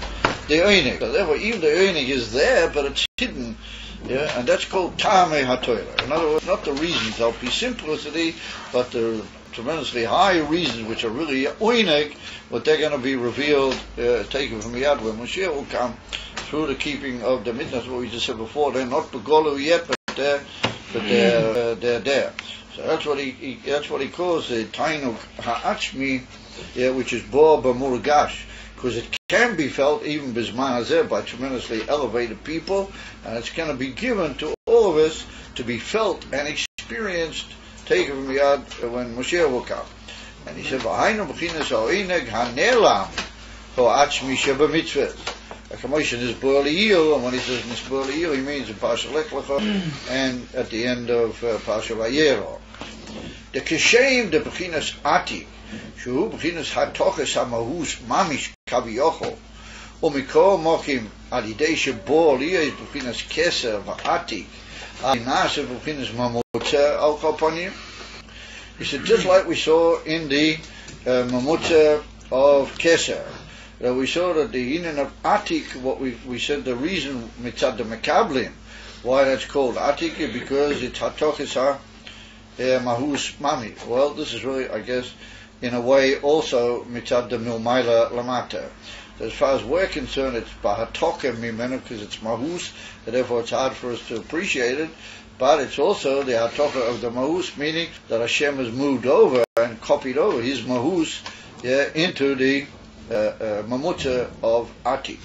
oinig. So therefore even the oinig is there, but it's hidden, and that's called tamei ha'torah. In other words, not the reasons al pi simplicity, but the tremendously high reasons which are really oineg, but they're going to be revealed, taken from Yad when Mashiach will come through the keeping of the mitzvahs. What we just said before, they're not begolu yet, but they're there. So that's what he calls the tainug ha'atzmi, which is bo b'murgash, because it can be felt even bisman hazeh by tremendously elevated people, and it's going to be given to all of us to be felt and experienced, taken from Yad when Moshiach will come. And he said, "V'hainu b'chinas ha'oineg ha'nelam ha'atzmi shebamitzvahs." Like a motion is bo'aliyil, and when he says bo'aliyil, he means in Parsha Lech Lecha and at the end of Parsha Vayera. The kishem the b'chinas atik, shehu b'chinas ha'toches ha'mahus mamish kaviyachol, u'mikol mochim alidei she'bo'aliyil is b'chinas keser v'atik, ha'inaseh b'chinas mamotza al kol panim. He said, just like we saw in the mamotza of keser, that we saw that the union of atik, what we said the reason mitzad the mekablim, why that's called atik, is because it's hatoches mahus mami. Well, this is really, I guess, in a way also mitzad the milmaila lamata. As far as we're concerned, it's bahatoke mimenu, because it's mahus, and therefore it's hard for us to appreciate it. But it's also the hatoka of the mahus, meaning that Hashem has moved over and copied over his mahus into the mamutza of atik.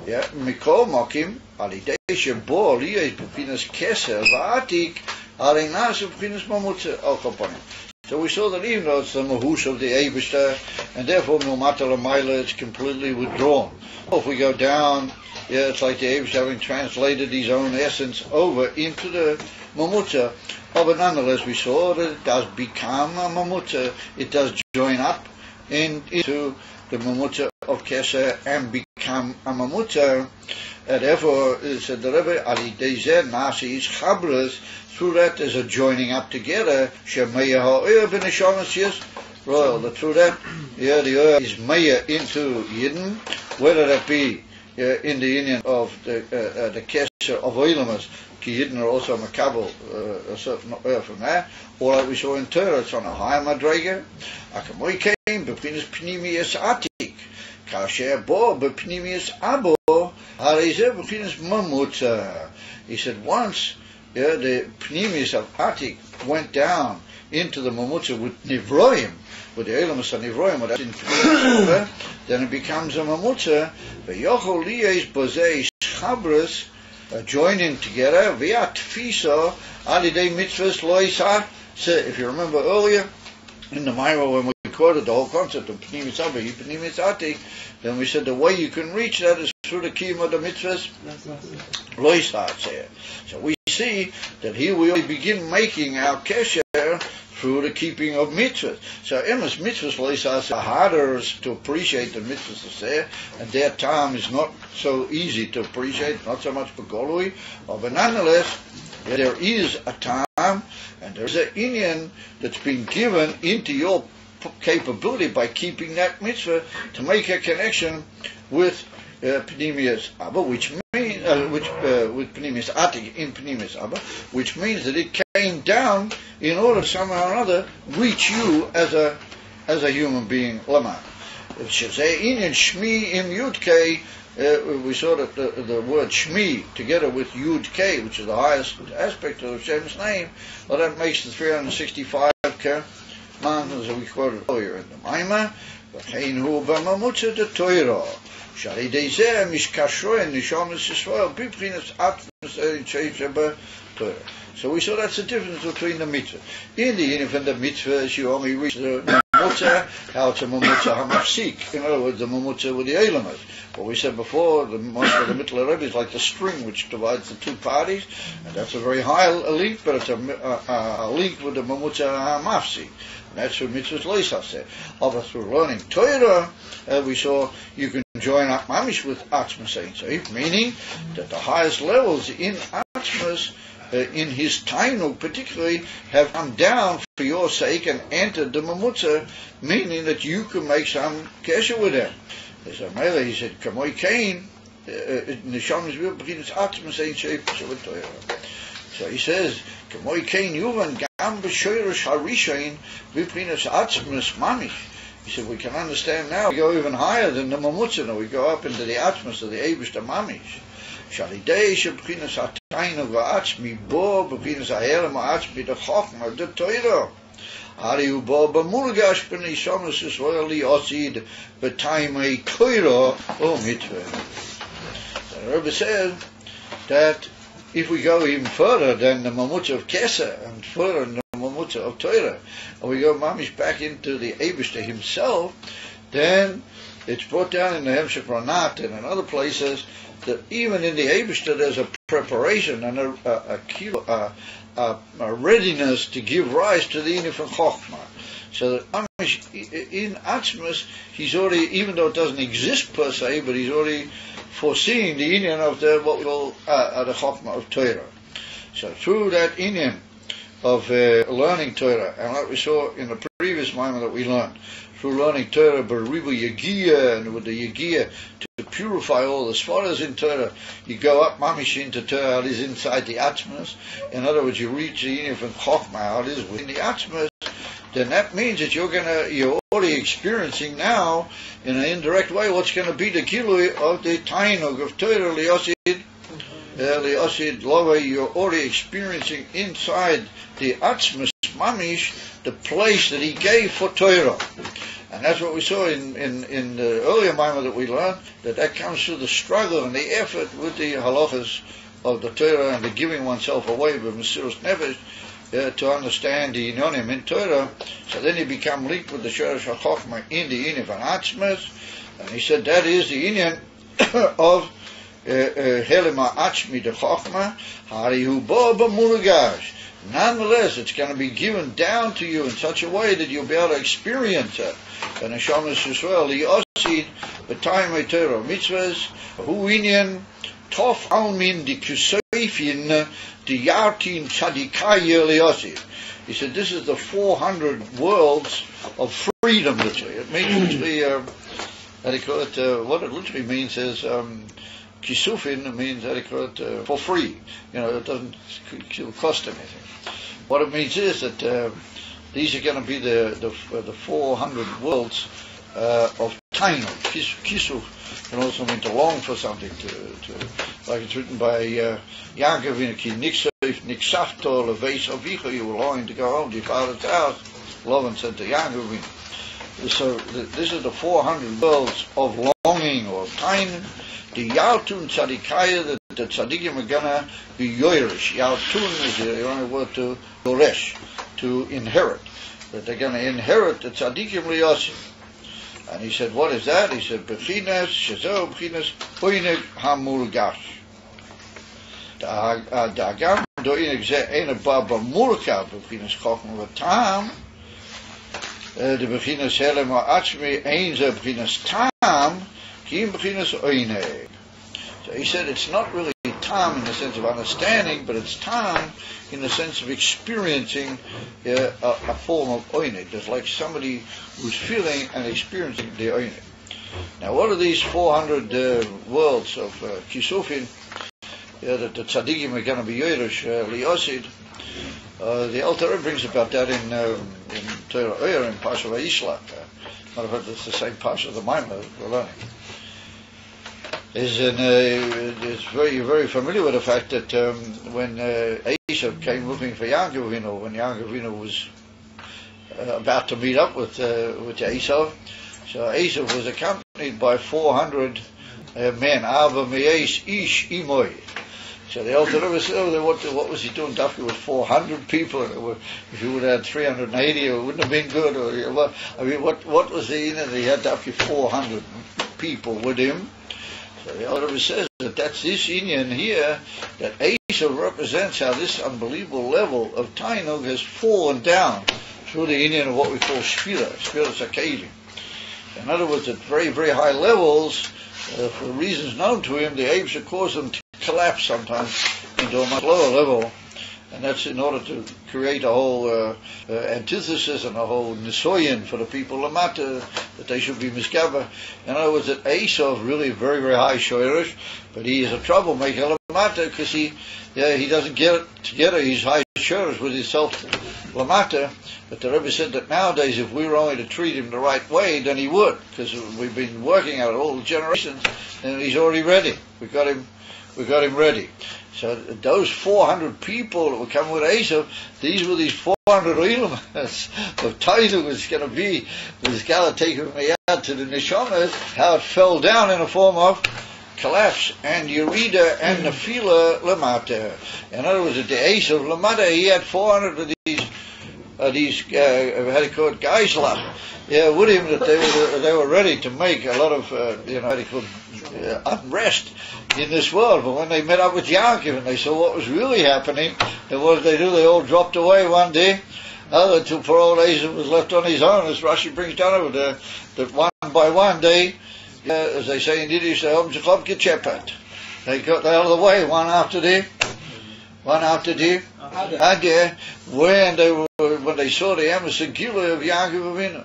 Mikol mokim alidei shebo aliyah is b'chinas keser v'atik areinas b'chinas mamutza al kol panim. So we saw that even though it's the Mahush of the Eibishter, and therefore Milmata Lamaila, it's completely withdrawn. If we go down, it's like the Eibishter having translated his own essence over into the Mamutza. But nonetheless, we saw that it does become a Mamutza. It does join up into the Mamutza of Keser and become a Mamutza. And therefore, said the Rebbe, Ali Dezer Nasi is Chabras, through that there's a joining up together. Shemeya ha'oyer b'neshamas yes, royal. Through that, the oyer is meya into Yidden, whether that be in the union of the Keser of Oilamas, ki Yidden are also makabel a certain oyer from there, or like we saw in Torah, it's on a higher madrega. Akamoy came b'pnimis pnimius atik. Kasher bo b'pnimius abo harizev b'pnimis mamutza. He said once the pnimius of Atik went down into the mamutza with nivroim, with the elamus of nivroim, that's in pnimius, then it becomes a mamutza. V'yochol liyes bozei chabras, joining together via tfisa alidei mitzvahs loisa. So if you remember earlier in the Maimah when we quoted the whole concept of pnimius abba, pnimius atik, then we said the way you can reach that is through the kiyum of the mitzvahs loisa. So we see that here we begin making our kesher through the keeping of mitzvahs. So emes mitzvahs loisas are harder to appreciate than mitzvahs to say, and their time is not so easy to appreciate, not so much for golui, but nonetheless there is a time and there is an inyan that's been given into your capability by keeping that mitzvah to make a connection with Pnimius Abba, which means with Pnimius Atik in Pnimius Abba, which means that it came down in order to somehow or another reach you as a human being. Lama. Inyan Shmi im Yudke. We saw that the word Shmi together with Yud-K, which is the highest aspect of Hashem's name, well, that makes the 365 commandments that we quoted earlier in the Maimah. V'chein hu b'mamutza de Torah. Shari deizeh mishkashro and nishamas Yisrael b'pchinas atmas sheba Torah. So we saw that's the difference between the mitzvah. In the union of the mitzvahs, you only reach the mamutza, how it's a mamutza hamafsik. In other words, the mamutza with the elamas. What we said before, the most of the mitzvah Rebbe is like the string which divides the two parties, and that's a very high link, but it's a link with the mamutza hamafsik. And that's what mitzvahs loisa said. But through learning Torah, we saw you can join up mamish with Atzmas Ein Sof, meaning that the highest levels in Atzmas, in his Tainug particularly, have come down for your sake and entered the mamutza, meaning that you can make some kesher with them. As a Mele, he said, Kamoy Kain, Neshamas will begin Atzmas Ein Sof. So he says, Kamoy Kain Yuvan Gam B'Shoyrosh Harishain V'Prinas Atzmas Mamish. He said, we can understand now, we go even higher than the mamutza, we go up into the Atzmas of the Eibishter Mamish. Shalidei Sheb'Prinas Ataynu V'Atzmi Bo B'Prinas Ha'elem Ha'atzmi the Chochma the Torah. Hari Hu Bo B'Murgash B'nei Shomas Yisrael Osid B'Taimei Torah O Mitzvah. The Rebbe says that if we go even further than the mamutza of Keser and further than the mamutza of Torah, and we go mamish back into the Eibishter himself, then it's brought down in the Hemshech Ranat and in other places that even in the Eibishter there's a preparation and a readiness to give rise to the inyan from Chochmah. So that mamish in Atzmas, he's already, even though it doesn't exist per se, but he's already foreseeing the inyan of the what we call the Chochmah of Torah. So through that inyan of learning Torah, and like we saw in the previous Maimah that we learned, through learning Torah, Beribu Yegiya, and with the Yegiya to purify all the svaras in Torah, you go up mamish into Torah, it is inside the Atzmas. In other words, you reach the inyan from Chochmah, it is within the Atzmas. Then that means that you're already experiencing now, in an indirect way, what's going to be the gilui of the Tainug of Torah Li'osid Lova. You're already experiencing inside the Atzmas Mamish the place that he gave for Torah. And that's what we saw in the earlier Maimah that we learned, that comes through the struggle and the effort with the halachas of the Torah and the giving oneself away with Mesiras Nefesh, to understand the Inyonim in Torah. So then he become linked with the Shoresh HaChochma in the Inyan van Atzmas, and he said that is the Inyan of Helema Achmi de Chochma, Harihu Bo B'Mulagash. Nonetheless, it's going to be given down to you in such a way that you'll be able to experience it. And Neshamas Yisrael, the Osid, the time of Torah mitzvahs, Hu Inyan, Tof Almin, the Kusayfin, the Yartin Tzadikaya Leosid. He said this is the 400 worlds of freedom, literally. It means literally, what it literally means is, Kisufin means for free. It doesn't cost anything. What it means is that these are going to be the 400 worlds of time. Kisuf can also mean to long for something, like it's written by Yaakov in Ki Niksafto Leveis Avicha, you were longing to go home to your father's house. Lavan said to Yaakov. So this is the 400 worlds of longing or time. The Yaltun Tzadikaya, the Tzadikim are gonna be Yoirish. Yaltun is the only word to Yoresh, to inherit. That they're gonna inherit the Tzadikim Liyosim. And he said, what is that? He said, Bechinas, Shazo, Bechinas, Oinig Hamulgash. Dagam, Doinig Ze, Eine Baba Mulka, Bechinas Chochma Vatam, the Bechinas Helema Achmi, Einze Bechinas Tam, So he said it's not really tam in the sense of understanding, but it's tam in the sense of experiencing a form of oinig. There's like somebody who's feeling and experiencing the oinig. Now, what are these 400 worlds of Kisufin that the tzaddikim are going to be Yoirish Liosid? The Alter Rebbe brings about that in Torah Oyer in Pasha Vayishlach. Matter of fact, it's the same Pasha of the Maimah we're learning. Is very, very familiar with the fact that when Esav came looking for Yaakov Avinu, when Yaakov Avinu was about to meet up with Esav, so Esav was accompanied by 400 men. Ava Me'es Ish Imoy. So the Alter Rebbe said, what was he doing? Dafka with 400 people. If he would have had 380, it wouldn't have been good. What was he in? He had Dafka 400 people with him. So the Alter Rebbe says that that's this Inyan here, that Esav represents how this unbelievable level of Tainug has fallen down through the Inyan of what we call Shvira Sakeli. In other words, at very, very high levels, for reasons known to him, the apes have caused them to collapse sometimes into a much lower level. And that's in order to create a whole antithesis and a whole nisoyin for the people Lamata, that they should be miskaba. In other words, that Esav really very, very high shoyrish, but he is a troublemaker Lamata because he doesn't get it together. He's high shoyrish with himself Lamata. But the Rebbe said that nowadays, if we were only to treat him the right way, then he would, because we've been working out all the generations, and he's already ready. We got him ready. So those 400 people that were coming with Esav, these were these 400 Oilmas of Tainug was going to be, was going to take him out to the Neshamas, how it fell down in a form of collapse and Yerida and Nefila Lamata. In other words, at the Esav Lamata, he had 400 of these how do you call it, Geislach, with him, that they were ready to make a lot of unrest in this world. But when they met up with Yaakov and they saw what was really happening, and what did they do? They all dropped away one day. Until poor old Esav was left on his own, as Rashi brings down over there, that one by one day, as they say in Yiddish, they got out of the way one after the when they saw the Emes and Gila of Yaakov Avinu.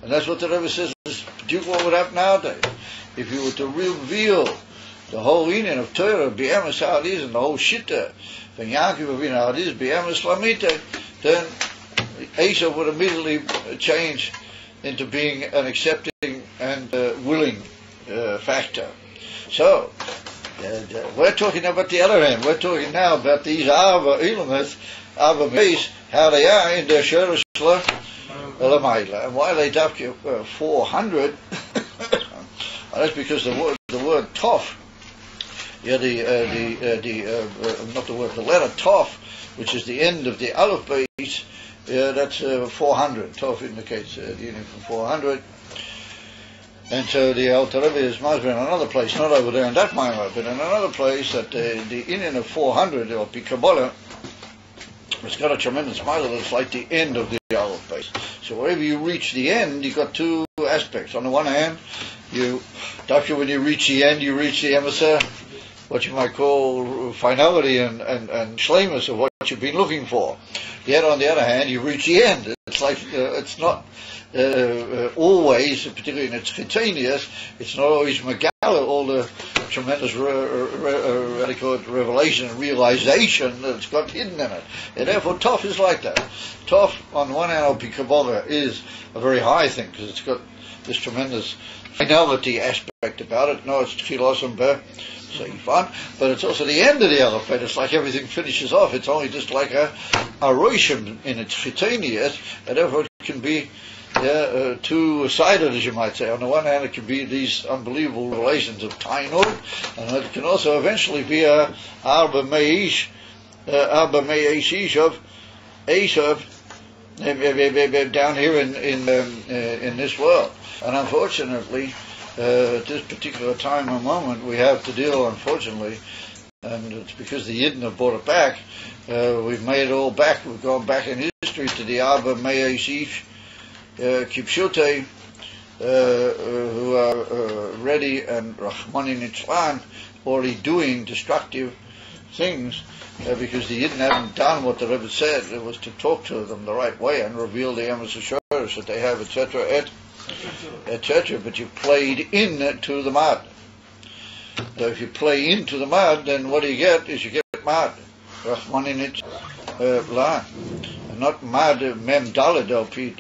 And that's what the Rebbe says is what would happen nowadays. If you were to reveal the whole Inyan of Torah, B'emes how it is, and the whole Shitta, from Yaakov Avinu how it is, B'emes Lamita, then Esav would immediately change into being an accepting and willing factor. So, we're talking about the other end. We're talking now about these Ava Ilamas, Ava Meis, how they are in their Sherish Lamaila. And why they dafke 400, that's because the word Tov, the letter Tov which is the end of the Aleph base, that's 400. Tov indicates the unit from 400. And so the Alter Rebbe is masber in another place, not over there in that Maimar, but in another place that the union of 400, or Pikabala, it's got a tremendous mile. It's like the end of the Aleph base. So wherever you reach the end, you've got two aspects. On the one hand, when you reach the end, you reach the emissary, what you might call finality and shleimus of what you've been looking for. Yet on the other hand, you reach the end. It's like it's not always, particularly in its chitzenius, it's not always megala all the tremendous revelation and realization that's got hidden in it. And therefore, Tov is like that. Tov, on one hand, Al Pi Kabbalah, is a very high thing because it's got this tremendous finality aspect about it. No, it's Tchilos and Ber Seifan, but it's also the end of the Aleph. It's like everything finishes off. It's only just like a roshim in its chitzenius, and therefore it can be two-sided, as you might say. On the one hand, it can be these unbelievable relations of Tainug, and it can also eventually be a Arba Meish of Esav down here in this world. And unfortunately, at this particular time and moment, we have to deal, unfortunately, and it's because the Yidden have brought it back. We've made it all back. We've gone back in history to the Arba Meish Kipshute, who are ready and Rahmanin Itzlan, already doing destructive things, because the Yidden haven't done what the Rebbe said. It was to talk to them the right way and reveal the emes assurance that they have, etc., etc. But you played into the mud. So if you play into the mud, then what you get is you get mud. Rahmanin Itzlan. Not mad mem daled elpid,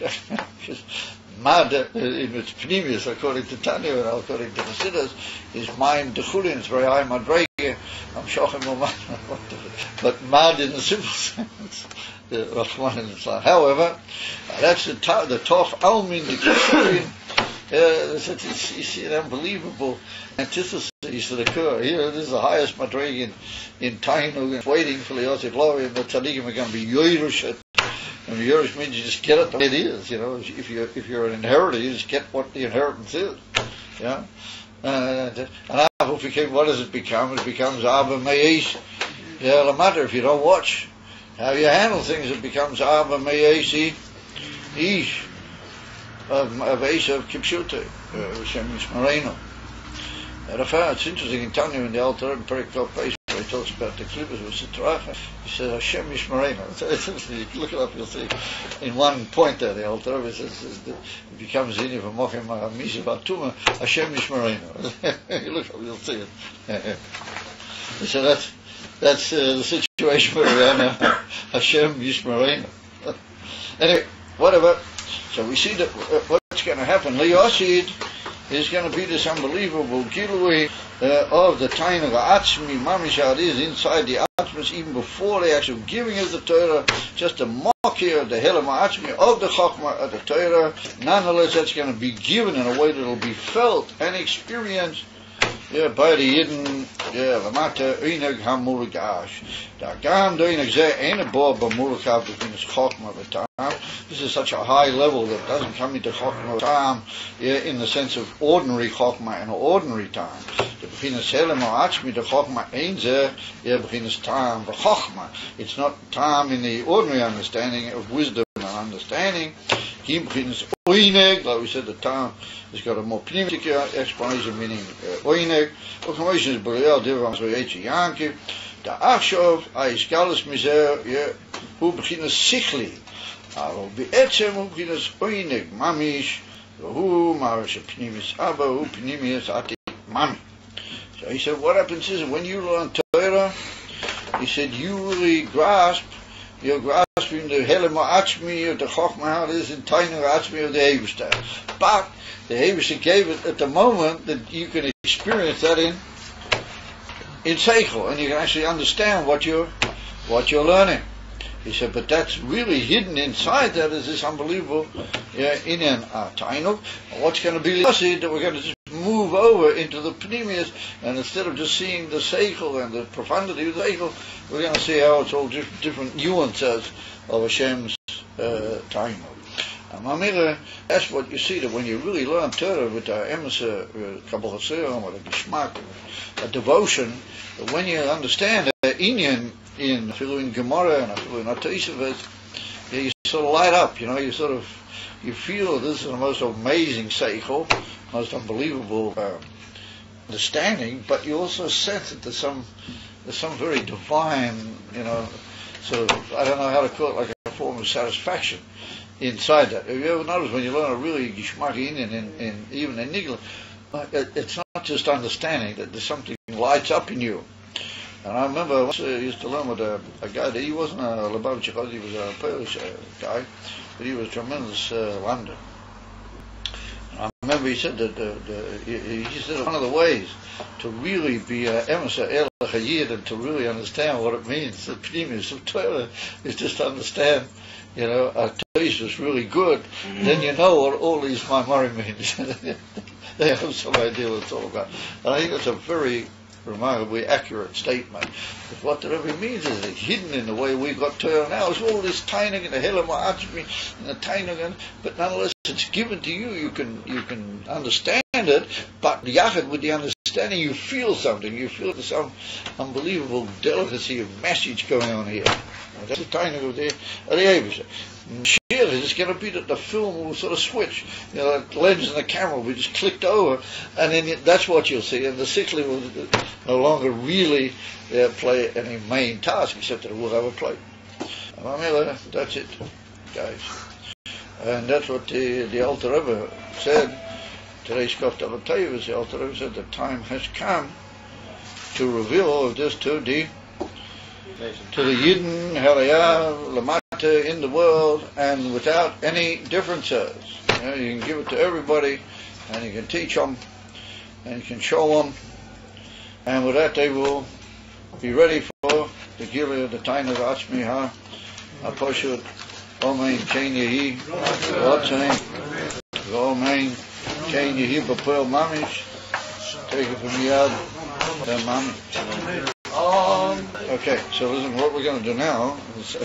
mad in its pneumius, according to Tanya and according to the Siddhas, is mind dechulin. It's very high madrege. I'm shochem but mad in the simple sense. However, that's the Tov Almin Dikishin. You see an unbelievable antithesis that occur here. This is the highest madrege in Tainug, waiting for the Yosef Lovi, and the tzaddikim are going to be yoyrushet. And Yerush means you just get it the way it is. You know, if you're an inheritor, you just get what the inheritance is. Yeah. And what does it become? It becomes Abba Meish. Yeah, no matter if you don't watch how you handle things, it becomes Abba Meishi Ish of Esav Kipshute, Hashem Yishmareno. It's interesting in Tanya in the Alter and Perikov Base. He talks about the Klippers with Sitracha. He says Hashem Yishmareno. You look it up, you'll see. In one point there, the Alter Rebbe says it becomes in for Mochem Misa Batuma Hashem Yishmareno. You look up, you'll see it. So that's the situation where we are now. Hashem Yishmareno. Anyway, whatever. So we see that what's going to happen. Liyosid is going to be this unbelievable gilui of the Tainug Atzmi Mamish is inside the Atzmis, even before they actually giving us the Torah, just a mock here of the Helam Atzmi of the Chokhmah of the Torah. Nonetheless, that's going to be given in a way that will be felt and experienced by the Yidden. Lamata Einag HaMurgash. Dagam Doinag Zeh Ein Bo B'Murgav between his Chokhmah V'Tam. This is such a high level that doesn't come into Chokhmah Tam in the sense of ordinary Chokhmah and ordinary time. The Bechinas Helem Ha'atzmi, the Chokhmah Ein Zeh, Bechinas Tam V'Chokhmah. It's not Tam in the ordinary understanding of wisdom and understanding. Kim Bechinas Oineg, like we said, the Tam has got a more pneumatic explanation, meaning Oineg. Okamation is Buriel Divam Zoyechi Yankiv. The Achshov, Aishgalis Mizer, Hu Bechinas Sichli. אבל בעצם הוא בגינס עוינג ממיש, והוא מרש פנימיס אבא, הוא פנימיס עתיק ממי. So he said, what happens is, when you learn Torah, he said, you really you're grasping the Helem Ha'atzmi, of the Chokhmah, is in Tainug Ha'atzmi of the Eivishter. But the Eivishter gave it at the moment that you can experience that in Seichel, and you can actually understand what you're learning. He said, but that's really hidden inside that is this unbelievable Inyan Tainug. What's going to be that we're going to just move over into the pneumius, and instead of just seeing the seichel and the profundity of the seichel, we're going to see how it's all different nuances of Hashem's time. That's what you see, that when you really learn Torah with the emes Kabbalah Serum or the Geschmack, a devotion, when you understand the inyan in Gemara and in Tevet, you sort of light up, you feel this is the most amazing seichel, most unbelievable understanding, but you also sense that there's some very divine, sort of, I don't know how to call it, like a form of satisfaction inside that. Have you ever noticed when you learn a really Geschmack in even in Nigla, it's not just understanding, that there's something lights up in you. And I remember once I used to learn with a guy that he wasn't a Lubavitcher, he was a Polish guy, but he was a tremendous lander. I remember he said that he said one of the ways to really be emes Elach Hayid and to really understand what it means, the pneumius of Torah, is just to understand, our taste is really good, then you know what all these Maimorim means. They have some idea what it's all about. And I think that's a very remarkably accurate statement. But what the Rebbe means is it's hidden in the way we've got Torah now. It's all this tainig and the Helam Ha'atzmi and the tainig, but nonetheless it's given to you. You can understand it, but yachad with the understanding, you feel something. You feel there's some unbelievable delicacy of message going on here. That's the tainig of the Eibusha. It's going to be that the film will sort of switch. The lens and the camera will be just clicked over, and then that's what you'll see. And the sickly will no longer really play any main task, except that it will have a play. That's it, guys. And that's what the Alter Rebbe said. Today's Kofta Tevet, the Alter Rebbe said the time has come to reveal all of this to the Yidden, Harayah, Lamata, in the world, and without any differences. You can give it to everybody, and you can teach them, and you can show them, and with that they will be ready for the Gilead, the Taina Atzmi Ha, Aposhut, Omein, Chain Yehi, Watzain, Omein, Chain Yehi, Bapel Mamish, take it from Yad, then Mamish. Okay, so listen, what we're going to do now is